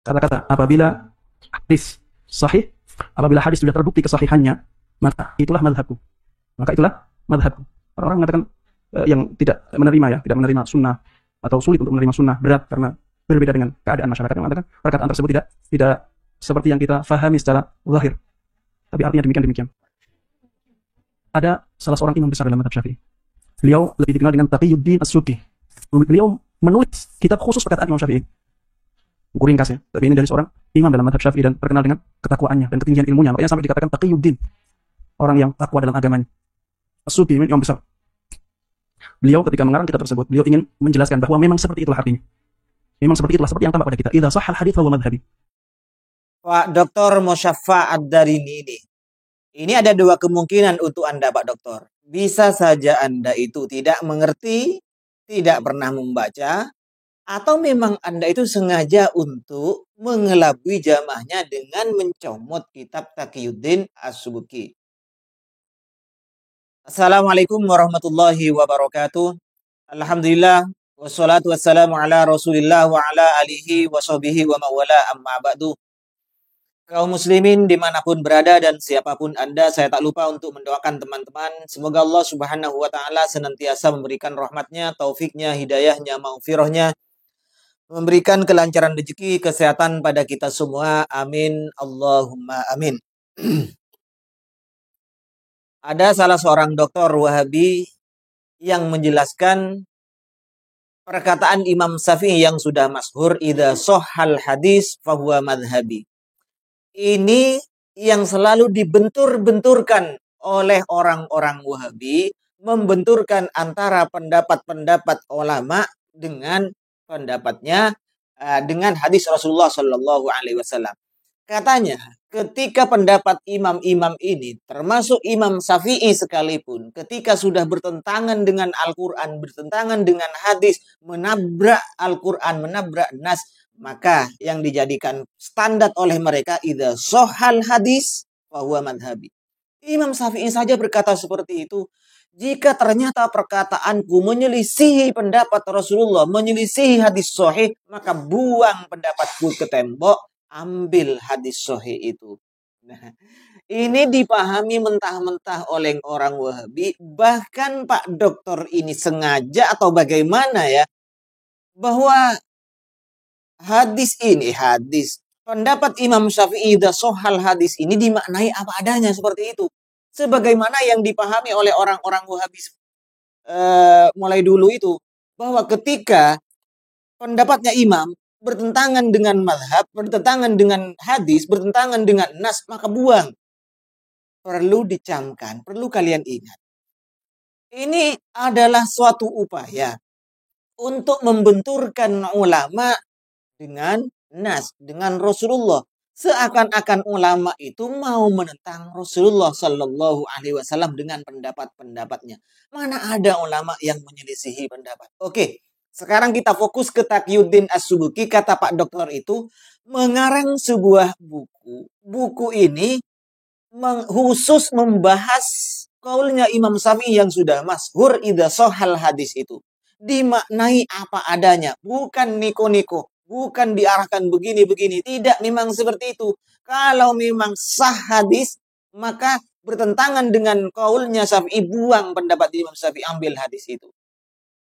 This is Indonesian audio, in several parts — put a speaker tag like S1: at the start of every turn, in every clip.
S1: Kata-kata apabila hadis sahih, apabila hadis sudah terbukti kesahihannya, maka itulah madhabku. Maka itulah madhabku. Orang-orang mengatakan yang tidak menerima ya, tidak menerima sunnah atau sulit untuk menerima sunnah, berat karena berbeda dengan keadaan masyarakat, yang mengatakan perkataan tersebut tidak seperti yang kita fahami secara zahir. Tapi artinya demikian. Ada salah seorang imam besar dalam madhab Syafi'i. Beliau lebih dikenal dengan Taqiyuddin As-Subki. Beliau menulis kitab khusus perkataan Imam Syafi'i. Buku ringkas ya, tapi ini dari seorang imam dalam madhab Syafi'i dan terkenal dengan ketakwaannya dan ketinggian ilmunya. Makanya sampai dikatakan Taqiyuddin, orang yang takwa dalam agamanya. As-Subki, imam besar. Beliau ketika mengarang kitab tersebut, beliau ingin menjelaskan bahwa memang seperti itulah artinya. Memang seperti itulah, seperti yang tampak pada kita. Idza sahhal hadits fa huwa madhhabi.
S2: Pak Dr. Musyaffa Ad-Darini ini ada dua kemungkinan untuk Anda, Pak Dokter. Bisa saja Anda itu tidak mengerti, tidak pernah membaca, atau memang Anda itu sengaja untuk mengelabui jamaahnya dengan mencomot kitab Taqiyuddin As-Subki. Assalamualaikum warahmatullahi wabarakatuh. Alhamdulillah, wassalatu wassalamu ala rasulillah wa ala alihi wa sahbihi wa mawala amma ba'du. Kaum muslimin dimanapun berada dan siapapun Anda, saya tak lupa untuk mendoakan teman-teman. Semoga Allah subhanahu wa ta'ala senantiasa memberikan rahmatnya, taufiknya, hidayahnya, maghfirahnya, memberikan kelancaran rezeki, kesehatan pada kita semua. Amin. Allahumma amin. Ada salah seorang dokter Wahabi yang menjelaskan perkataan Imam Syafi'i yang sudah masyhur, idza shahhal hadis fahuwa madhhabi. Ini yang selalu dibentur-benturkan oleh orang-orang Wahabi, membenturkan antara pendapat-pendapat ulama dengan pendapatnya dengan hadis Rasulullah Shallallahu Alaihi Wasallam. Katanya, ketika pendapat imam-imam ini, termasuk Imam Syafi'i sekalipun, ketika sudah bertentangan dengan Al-Quran, bertentangan dengan hadis, menabrak Al-Quran, menabrak nas, maka yang dijadikan standar oleh mereka, idza shahhal hadis fahuwa madhhabi. Imam Syafi'i saja berkata seperti itu. Jika ternyata perkataanku menyelisihi pendapat Rasulullah, menyelisihi hadis sahih, maka buang pendapatku ke tembok, ambil hadis sahih itu. Nah, ini dipahami mentah-mentah oleh orang Wahabi. Bahkan Pak Dokter ini sengaja atau bagaimana ya, bahwa pendapat Imam Syafi'i idza shahhal hadis ini dimaknai apa adanya seperti itu. Sebagaimana yang dipahami oleh orang-orang Wahabi mulai dulu itu, bahwa ketika pendapatnya imam bertentangan dengan mazhab, bertentangan dengan hadis, bertentangan dengan nas, maka buang. Perlu dicamkan, perlu kalian ingat. Ini adalah suatu upaya untuk membenturkan ulama dengan nas, dengan Rasulullah. Seakan-akan ulama itu mau menentang Rasulullah Shallallahu Alaihi Wasallam dengan pendapat-pendapatnya. Mana ada ulama yang menyelisihi pendapat? Oke, sekarang kita fokus ke Taqiyuddin As-Subki. Kata Pak Dokter itu mengarang sebuah buku. Buku ini khusus membahas kaulnya Imam Syafi'i yang sudah masyhur idza shahhal hadis itu. Dimaknai apa adanya, bukan niko-niko, bukan diarahkan begini-begini. Tidak, memang seperti itu. Kalau memang sah hadis, maka bertentangan dengan kaulnya Syafi'i, buang pendapat Imam Syafi'i, ambil hadis itu.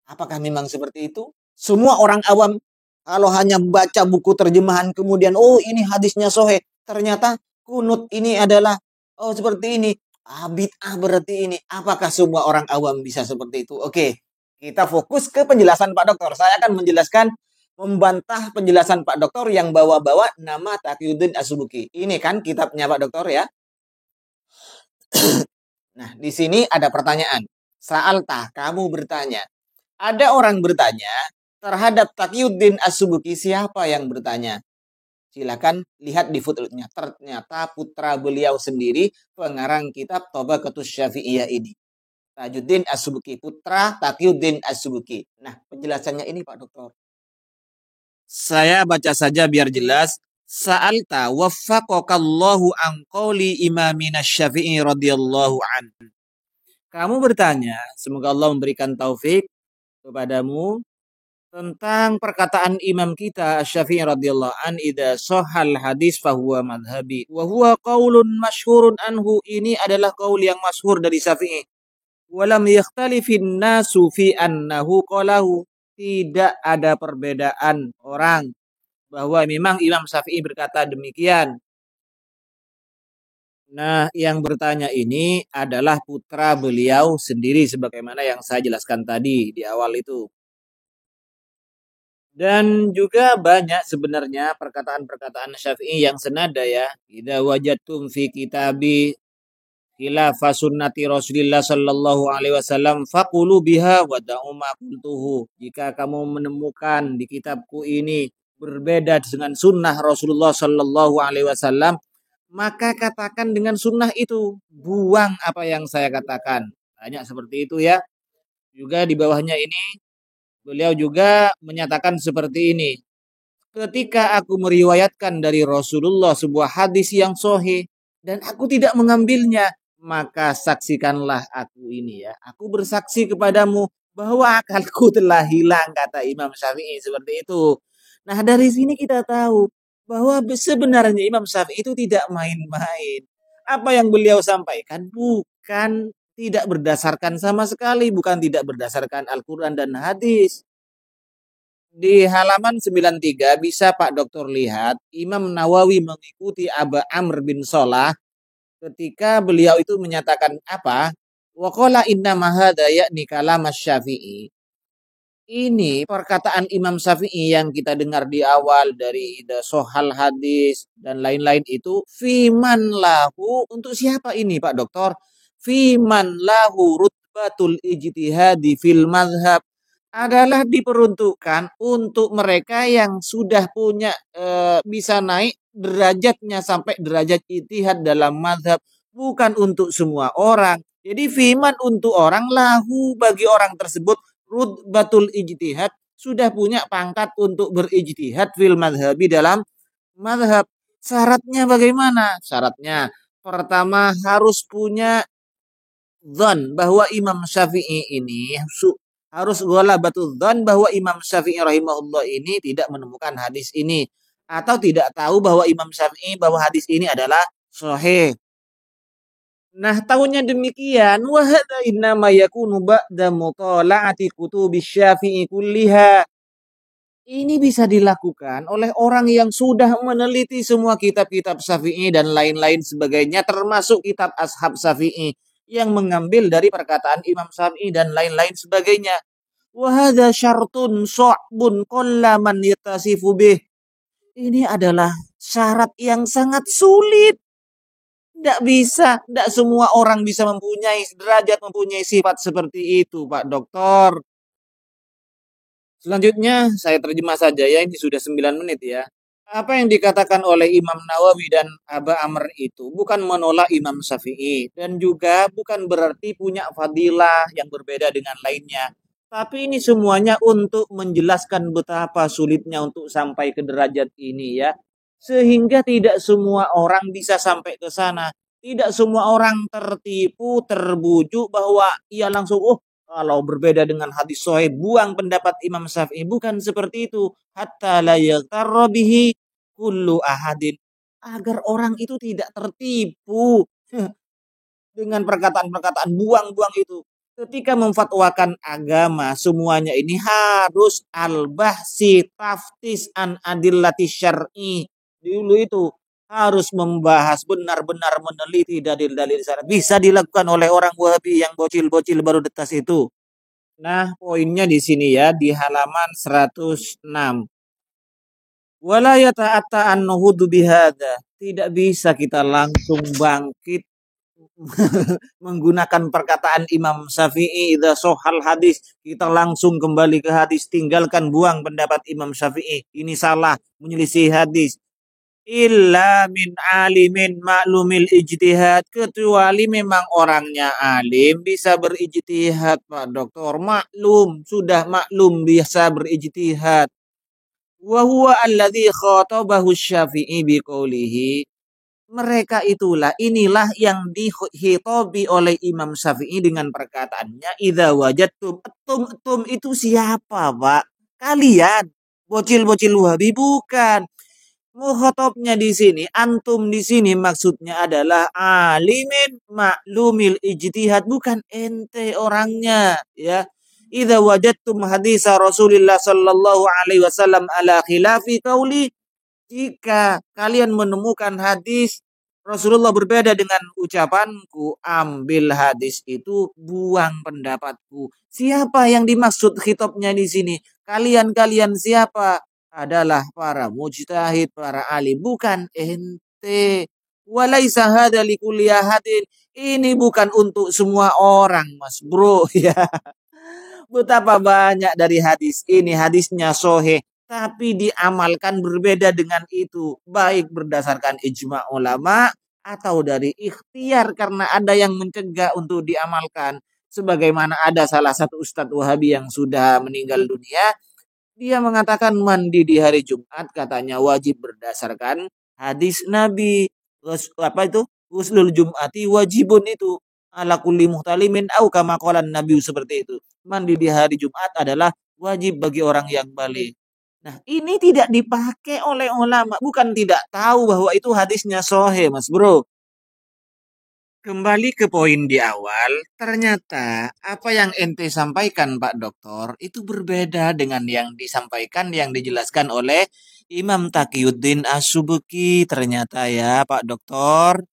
S2: Apakah memang seperti itu? Semua orang awam kalau hanya baca buku terjemahan kemudian ini hadisnya sahih, ternyata kunut ini adalah seperti ini, bid'ah berarti ini. Apakah semua orang awam bisa seperti itu? Oke, kita fokus ke penjelasan Pak Dokter. Saya akan menjelaskan, membantah penjelasan Pak Dokter yang bawa-bawa nama Taqiyuddin As-Subki. Ini kan kitabnya Pak Dokter ya. Nah, di sini ada pertanyaan. Sa'altah, kamu bertanya. Ada orang bertanya terhadap Taqiyuddin As-Subki, siapa yang bertanya? Silakan lihat di footnote-nya. Ternyata putra beliau sendiri pengarang kitab Tabaqatus Syafi'iyah ini. Tajuddin As-Subki, putra Taqiyuddin As-Subki. Nah, penjelasannya ini Pak Dokter. Saya baca saja biar jelas. Sa'alta waffaqakallahu an qawli imamina Syafi'i radhiyallahu an. Kamu bertanya, semoga Allah memberikan taufik kepadamu tentang perkataan imam kita Syafi'i radhiyallahu an, idza shahhal hadis fahuwa madhhabi wa huwa qaulun masyhurun anhu. Ini adalah qaul yang masyhur dari Syafi'i. Walam yakhtalifin nasu fi annahu qalahu. Tidak ada perbedaan orang bahwa memang Imam Syafi'i berkata demikian. Nah, yang bertanya ini adalah putra beliau sendiri sebagaimana yang saya jelaskan tadi di awal itu. Dan juga banyak sebenarnya perkataan-perkataan Syafi'i yang senada ya. Idza wajadtum fi kitabi khilafa sunnati Rasulillah sallallahu alaihi wasallam faqulu biha wa da'u ma qultuhu. Jika kamu menemukan di kitabku ini berbeda dengan sunnah Rasulullah sallallahu alaihi wasallam, maka katakan dengan sunnah itu, buang apa yang saya katakan. Banyak seperti itu ya. Juga di bawahnya ini beliau juga menyatakan seperti ini. Ketika aku meriwayatkan dari Rasulullah sebuah hadis yang sahih dan aku tidak mengambilnya, maka saksikanlah aku ini ya. Aku bersaksi kepadamu bahwa akalku telah hilang, kata Imam Syafi'i seperti itu. Nah, dari sini kita tahu bahwa sebenarnya Imam Syafi'i itu tidak main-main. Apa yang beliau sampaikan bukan tidak berdasarkan sama sekali, bukan tidak berdasarkan Al-Quran dan hadis. Di halaman 93 bisa Pak Dokter lihat Imam Nawawi mengikuti Aba Amr bin Sholah ketika beliau itu menyatakan apa? Wa qala inna mahadha ya'ni kalam Syafi'i. Ini perkataan Imam Syafi'i yang kita dengar di awal dari sohal hadis dan lain-lain itu fiman lahu, untuk siapa ini Pak Dokter? Fiman lahu rutbatul ijtihadi fil madhab, adalah diperuntukkan untuk mereka yang sudah punya bisa naik derajatnya sampai derajat ijtihad dalam madhab, bukan untuk semua orang. Jadi fiman untuk orang, lahu bagi orang tersebut, rutbatul ijtihad sudah punya pangkat untuk berijtihad fil madhabi dalam madhab. Syaratnya bagaimana? Syaratnya pertama harus punya dzan bahwa Imam Syafi'i ini harus ghalabatul dzan bahwa Imam Syafi'i rahimahullah ini tidak menemukan hadis ini atau tidak tahu bahwa Imam Syafi'i bahwa hadis ini adalah sahih. Nah, tahunya demikian, wa hadza innama yakunu ba'da mutala'ati kutubi Syafi'i kulliha. Ini bisa dilakukan oleh orang yang sudah meneliti semua kitab-kitab Syafi'i dan lain-lain sebagainya, termasuk kitab Ashab Syafi'i yang mengambil dari perkataan Imam Syafi'i dan lain-lain sebagainya. Wa hadza syartun sha'bun qalla man yattasifu bih. Ini adalah syarat yang sangat sulit. Tidak bisa, tidak semua orang bisa mempunyai derajat, mempunyai sifat seperti itu, Pak Dokter. Selanjutnya saya terjemah saja ya, ini sudah 9 menit ya. Apa yang dikatakan oleh Imam Nawawi dan Aba Amr itu bukan menolak Imam Syafi'i dan juga bukan berarti punya fadilah yang berbeda dengan lainnya. Tapi ini semuanya untuk menjelaskan betapa sulitnya untuk sampai ke derajat ini ya. Sehingga tidak semua orang bisa sampai ke sana. Tidak semua orang tertipu, terbujuk bahwa ia langsung, oh kalau berbeda dengan hadis sahih, buang pendapat Imam Syafi'i. Bukan seperti itu. Hatta la yaghtarra bihi kullu ahadin. Agar orang itu tidak tertipu dengan perkataan-perkataan buang-buang itu. Ketika memfatwakan agama, semuanya ini harus al-bahsi taftis an adillati syar'i. Dulu itu harus membahas benar-benar meneliti dalil-dalil syar'i. Bisa dilakukan oleh orang Wahabi yang bocil-bocil baru detas itu. Nah, poinnya di sini ya, di halaman 106. Wala yata'atta an nuhudu bihadza. Tidak bisa kita langsung bangkit menggunakan perkataan Imam Syafi'i idza shahhal hadis, kita langsung kembali ke hadis, tinggalkan buang pendapat Imam Syafi'i. Ini salah, menyelisih hadis. Illa min alimin maklumil ijtihad, kecuali memang orangnya alim bisa berijtihad Pak Dokter, maklum, sudah maklum bisa berijtihad. Wa huwa alladzi khatabahu Syafi'i biqaulihi. Mereka itulah, inilah yang dihitobi oleh Imam Syafi'i dengan perkataannya idza wajadtum. Tum itu siapa Pak? Kalian bocil-bocil Wahabi bukan. Mukhotobnya di sini, antum di sini maksudnya adalah alimin maklumil ijtihad, bukan ente orangnya, ya. Idza wajadtum hadisa Rasulillah sallallahu alaihi wasallam ala khilafi qauli, jika kalian menemukan hadis Rasulullah berbeda dengan ucapanku, ambil hadis itu, buang pendapatku. Siapa yang dimaksud khitabnya di sini? Kalian-kalian siapa? Adalah para mujtahid, para alim, bukan ente. Walaisa hada likulli ahadin. Ini bukan untuk semua orang, Mas Bro, ya. Betapa banyak dari hadis ini, hadisnya soheh, tapi diamalkan berbeda dengan itu. Baik berdasarkan ijma ulama, atau dari ikhtiar karena ada yang mencegah untuk diamalkan. Sebagaimana ada salah satu Ustadz Wahabi yang sudah meninggal dunia, dia mengatakan mandi di hari Jumat katanya wajib berdasarkan hadis Nabi. Apa itu? Ghuslul Jum'ati wajibun itu ala kulli muhtalimin au kama qala Nabi, seperti itu. Mandi di hari Jumat adalah wajib bagi orang yang balik. Nah, ini tidak dipakai oleh ulama, bukan tidak tahu bahwa itu hadisnya sahih, Mas Bro. Kembali ke poin di awal, ternyata apa yang ente sampaikan Pak Doktor itu berbeda dengan yang disampaikan, yang dijelaskan oleh Imam Taqiyuddin As-Subki ternyata ya Pak Doktor.